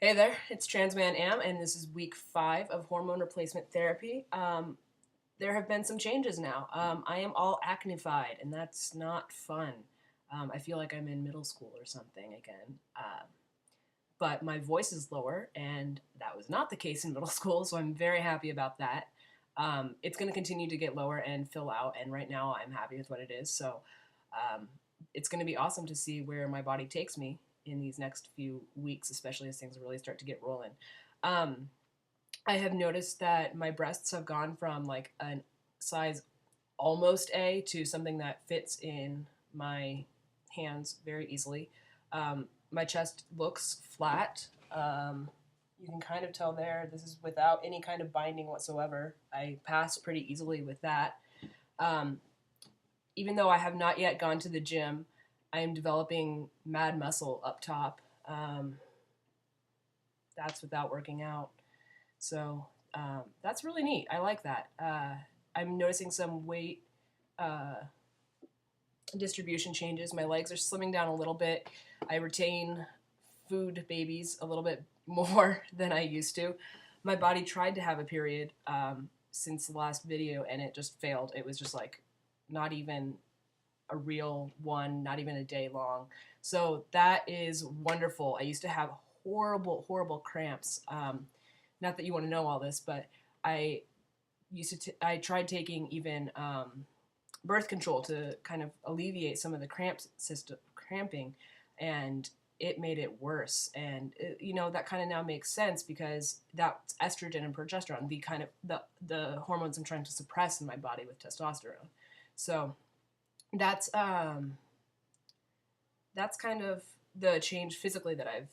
Hey there, it's Transman Am, and this is week 5 of hormone replacement therapy. There have been some changes now. I am all acnified, and that's not fun. I feel like I'm in middle school or something again. But my voice is lower, and that was not the case in middle school, so I'm very happy about that. It's going to continue to get lower and fill out, and right now I'm happy with what it is. So um, it's going to be awesome to see where my body takes me in these next few weeks, especially as things really start to get rolling. Um, I have noticed that my breasts have gone from like a size almost A to something that fits in my hands very easily. My chest looks flat. You can kind of tell there. This is without any kind of binding whatsoever. I pass pretty easily with that. Um, Even though I have not yet gone to the gym, I am developing mad muscle up top. That's without working out. So that's really neat. I like that. I'm noticing some weight uh, distribution changes. My legs are slimming down a little bit. I retain food babies a little bit more than I used to. My body tried to have a period since the last video and it just failed. It was just like not even a real one, not even a day long. So that is wonderful. I used to have horrible, horrible cramps. Not that you want to know all this, but I I tried taking even birth control to kind of alleviate some of the cramping, and it made it worse. And that kind of now makes sense because that's estrogen and progesterone, the kind of the hormones I'm trying to suppress in my body with testosterone. So that's that's kind of the change physically that I've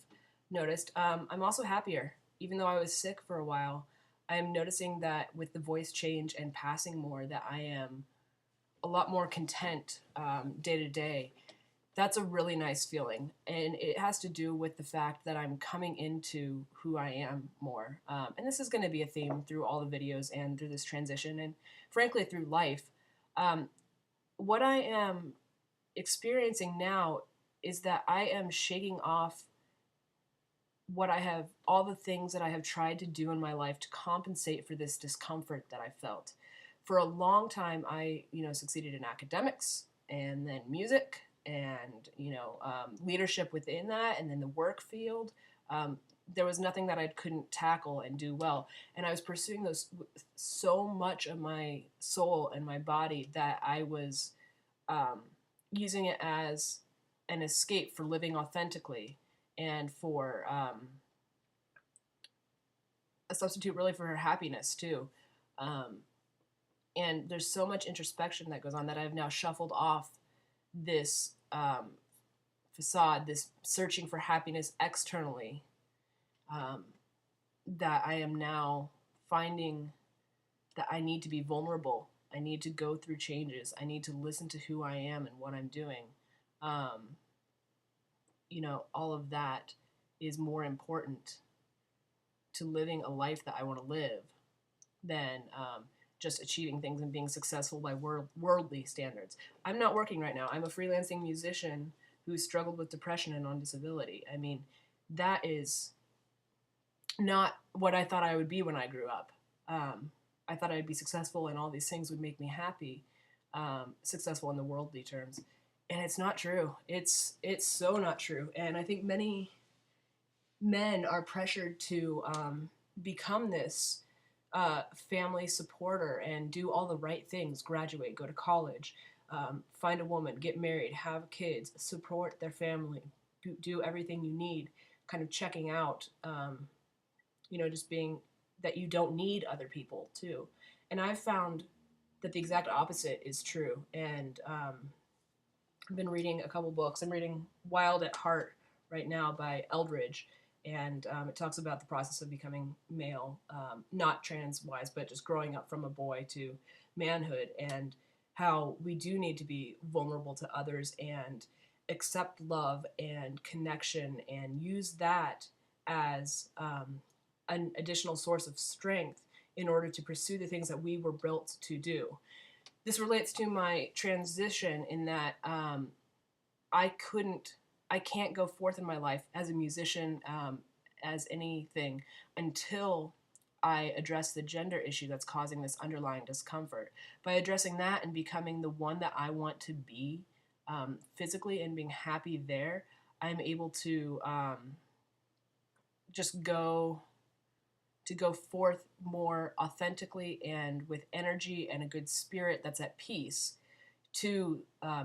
noticed. I'm also happier, even though I was sick for a while. I'm noticing that with the voice change and passing more, that I am a lot more content day to day. That's a really nice feeling, and it has to do with the fact that I'm coming into who I am more. And this is going to be a theme through all the videos and through this transition, and frankly through life. Um, what I am experiencing now is that I am shaking off all the things that I have tried to do in my life to compensate for this discomfort that I felt. For a long time, I, succeeded in academics and then music and, leadership within that and then the work field. There was nothing that I couldn't tackle and do well. And I was pursuing those with so much of my soul and my body that I was um, using it as an escape for living authentically and for a substitute really for her happiness too. Um, and there's so much introspection that goes on that I've now shuffled off this facade, this searching for happiness externally, um, that I am now finding that I need to be vulnerable. I need to go through changes. I need to listen to who I am and what I'm doing. Um, all of that is more important to living a life that I want to live than just achieving things and being successful by worldly standards. I'm not working right now. I'm a freelancing musician who struggled with depression and on disability. I mean, that is not what I thought I would be when I grew up. I thought I'd be successful and all these things would make me happy, successful in the worldly terms. And it's not true. It's so not true. And I think many men are pressured to become this family supporter and do all the right things, graduate, go to college, find a woman, get married, have kids, support their family, do everything you need, kind of checking out, just being that you don't need other people too. And I've found that the exact opposite is true. And I've been reading a couple books. I'm reading Wild at Heart right now by Eldridge, and it talks about the process of becoming male, not trans wise, but just growing up from a boy to manhood, and how we do need to be vulnerable to others and accept love and connection and use that as an additional source of strength in order to pursue the things that we were built to do. This relates to my transition in that I couldn't, I can't go forth in my life as a musician as anything until I address the gender issue that's causing this underlying discomfort. By addressing that and becoming the one that I want to be physically and being happy there, I'm able to just go forth more authentically and with energy and a good spirit that's at peace to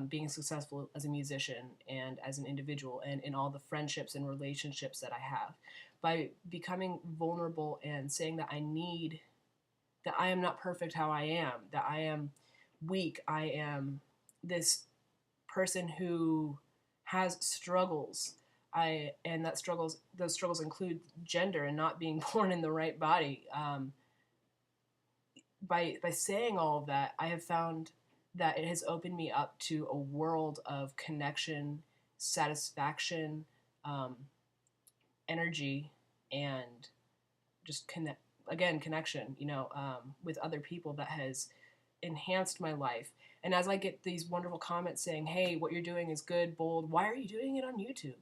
being successful as a musician and as an individual and in all the friendships and relationships that I have. By becoming vulnerable and saying that that I am not perfect how I am, that I am weak, I am this person who has struggles. And those struggles include gender and not being born in the right body. By saying all of that, I have found that it has opened me up to a world of connection, satisfaction, um, energy, and just connection, with other people that has enhanced my life. And as I get these wonderful comments saying, "Hey, what you're doing is good, bold. Why are you doing it on YouTube?"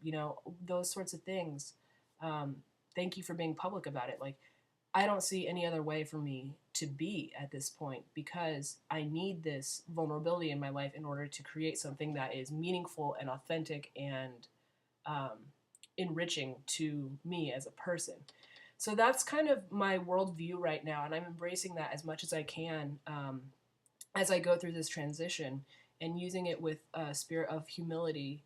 Those sorts of things. Um, Thank you for being public about it. Like, I don't see any other way for me to be at this point because I need this vulnerability in my life in order to create something that is meaningful and authentic and um, enriching to me as a person. So that's kind of my worldview right now, and I'm embracing that as much as I can as I go through this transition and using it with a spirit of humility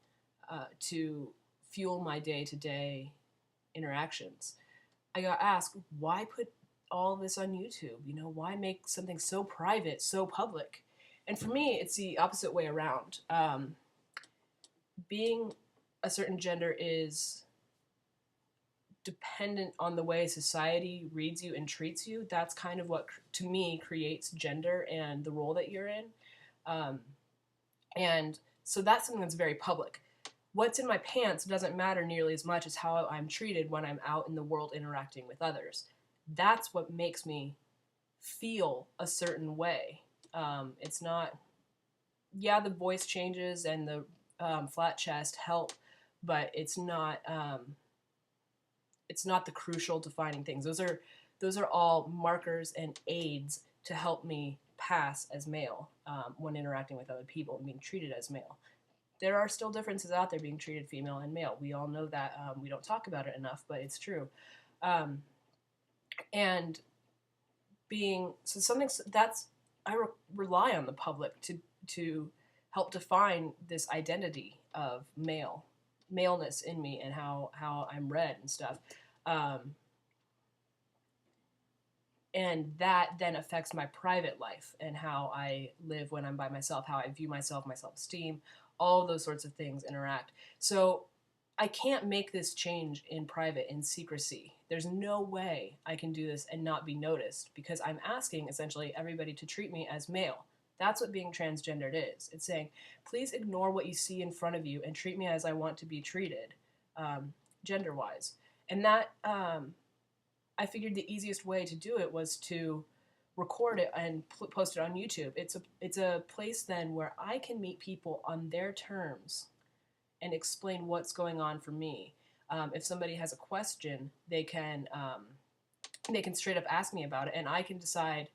to fuel my day to day interactions. I got asked, why put all this on YouTube? Why make something so private, so public? And for me, it's the opposite way around. Being a certain gender is dependent on the way society reads you and treats you. That's kind of what, to me, creates gender and the role that you're in. Um, and so that's something that's very public. What's in my pants doesn't matter nearly as much as how I'm treated when I'm out in the world interacting with others. That's what makes me feel a certain way. It's not, yeah, the voice changes and the flat chest help, but it's not the crucial defining things. Those are all markers and aids to help me pass as male when interacting with other people and being treated as male. There are still differences out there being treated female and male. We all know that. We don't talk about it enough, but it's true. And being so something that's rely on the public to help define this identity of maleness in me and how I'm read and stuff. And that then affects my private life and how I live when I'm by myself, how I view myself, my self-esteem, all those sorts of things interact. So I can't make this change in private, in secrecy. There's no way I can do this and not be noticed because I'm asking essentially everybody to treat me as male. That's what being transgendered is. It's saying, please ignore what you see in front of you and treat me as I want to be treated, gender-wise. And that, I figured the easiest way to do it was to record it and post it on YouTube. It's a place then where I can meet people on their terms and explain what's going on for me. If somebody has a question, they can straight up ask me about it, and I can decide.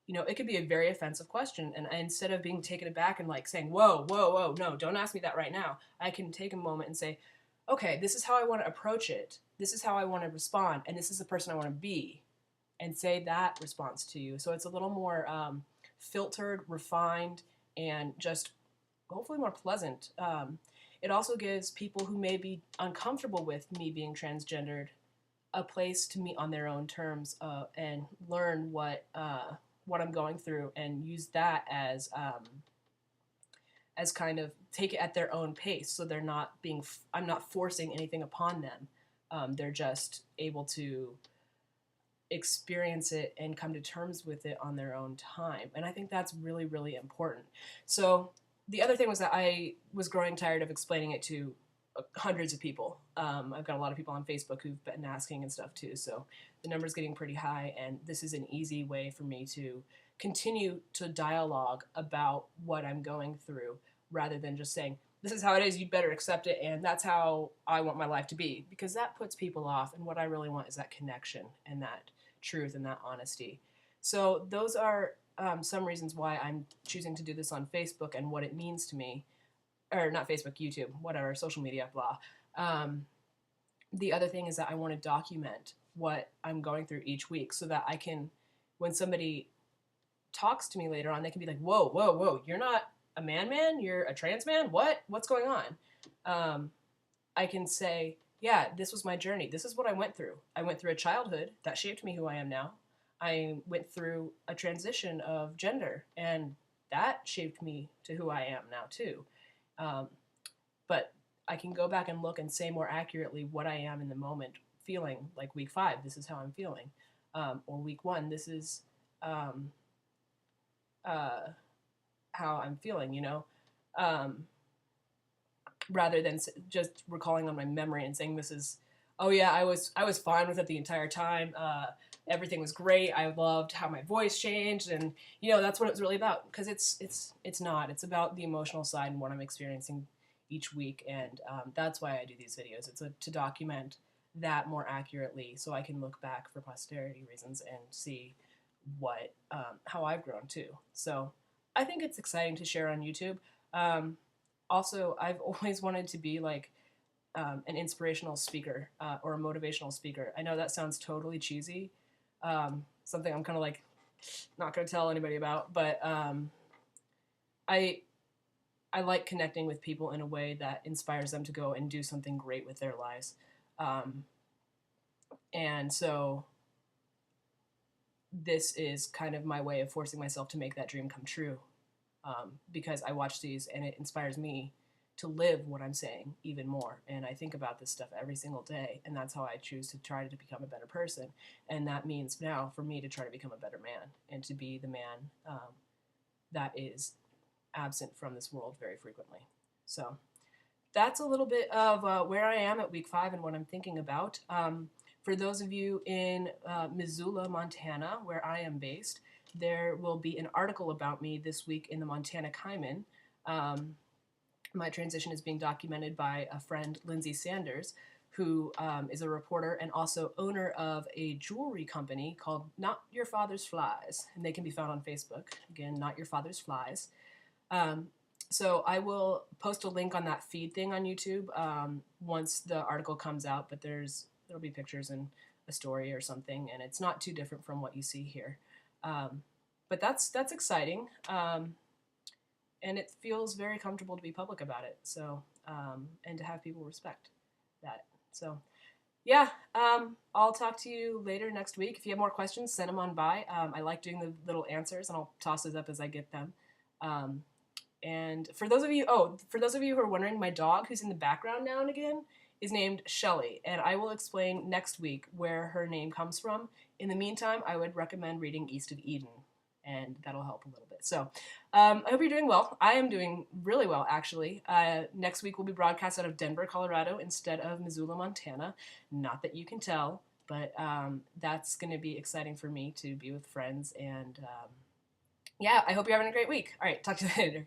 It could be a very offensive question, and instead of being taken aback and like saying, "Whoa, whoa, whoa, no, don't ask me that right now," I can take a moment and say, "Okay, this is how I want to approach it. This is how I want to respond, and this is the person I want to be," and say that response to you. So it's a little more filtered, refined, and just hopefully more pleasant. It also gives people who may be uncomfortable with me being transgendered a place to meet on their own terms and learn what I'm going through and use that as kind of take it at their own pace. So they're not I'm not forcing anything upon them. They're just able to experience it and come to terms with it on their own time. And I think that's really, really important. So the other thing was that I was growing tired of explaining it to hundreds of people. I've got a lot of people on Facebook who've been asking and stuff too, so the number's getting pretty high, and this is an easy way for me to continue to dialogue about what I'm going through rather than just saying, this is how it is, you'd better accept it, and that's how I want my life to be, because that puts people off, and what I really want is that connection and that truth and that honesty. So those are some reasons why I'm choosing to do this on Facebook and what it means to me, or not Facebook, YouTube, whatever, social media, blah. The other thing is that I want to document what I'm going through each week so that I can, when somebody talks to me later on, they can be like, whoa, whoa, whoa, you're not a man, you're a trans man? What's going on? I can say, yeah, this was my journey. This is what I went through. I went through a childhood that shaped me who I am now. I went through a transition of gender, and that shaped me to who I am now too. But I can go back and look and say more accurately what I am in the moment, feeling like week 5, this is how I'm feeling. Or week 1, this is how I'm feeling, you know? Rather than just recalling on my memory and saying this is, oh yeah, I was fine with it the entire time. Everything was great. I loved how my voice changed, and you know that's what it was really about. Because it's not. It's about the emotional side and what I'm experiencing each week, and that's why I do these videos. It's to document that more accurately, so I can look back for posterity reasons and see what how I've grown too. So I think it's exciting to share on YouTube. Also, I've always wanted to be like an inspirational speaker or a motivational speaker. I know that sounds totally cheesy, something I'm kind of like not going to tell anybody about, but I like connecting with people in a way that inspires them to go and do something great with their lives. And so this is kind of my way of forcing myself to make that dream come true, because I watch these and it inspires me to live what I'm saying even more. And I think about this stuff every single day, and that's how I choose to try to become a better person. And that means now for me to try to become a better man and to be the man that is absent from this world very frequently. So that's a little bit of where I am at week 5 and what I'm thinking about. For those of you in Missoula, Montana, where I am based, there will be an article about me this week in the Montana Kaimin. My transition is being documented by a friend, Lindsay Sanders, who is a reporter and also owner of a jewelry company called Not Your Father's Flies. And they can be found on Facebook. Again, Not Your Father's Flies. So I will post a link on that feed thing on YouTube once the article comes out, but there'll be pictures and a story or something, and it's not too different from what you see here. But that's exciting, and it feels very comfortable to be public about it. So and to have people respect that. So yeah, I'll talk to you later next week. If you have more questions, send them on by. I like doing the little answers, and I'll toss those up as I get them. And for those of you who are wondering, my dog, who's in the background now and again, is named Shelly, and I will explain next week where her name comes from. In the meantime, I would recommend reading East of Eden, and that'll help a little bit. So I hope you're doing well. I am doing really well, actually. Next week will be broadcast out of Denver, Colorado, instead of Missoula, Montana. Not that you can tell, but that's going to be exciting for me to be with friends, and yeah, I hope you're having a great week. All right, talk to you later.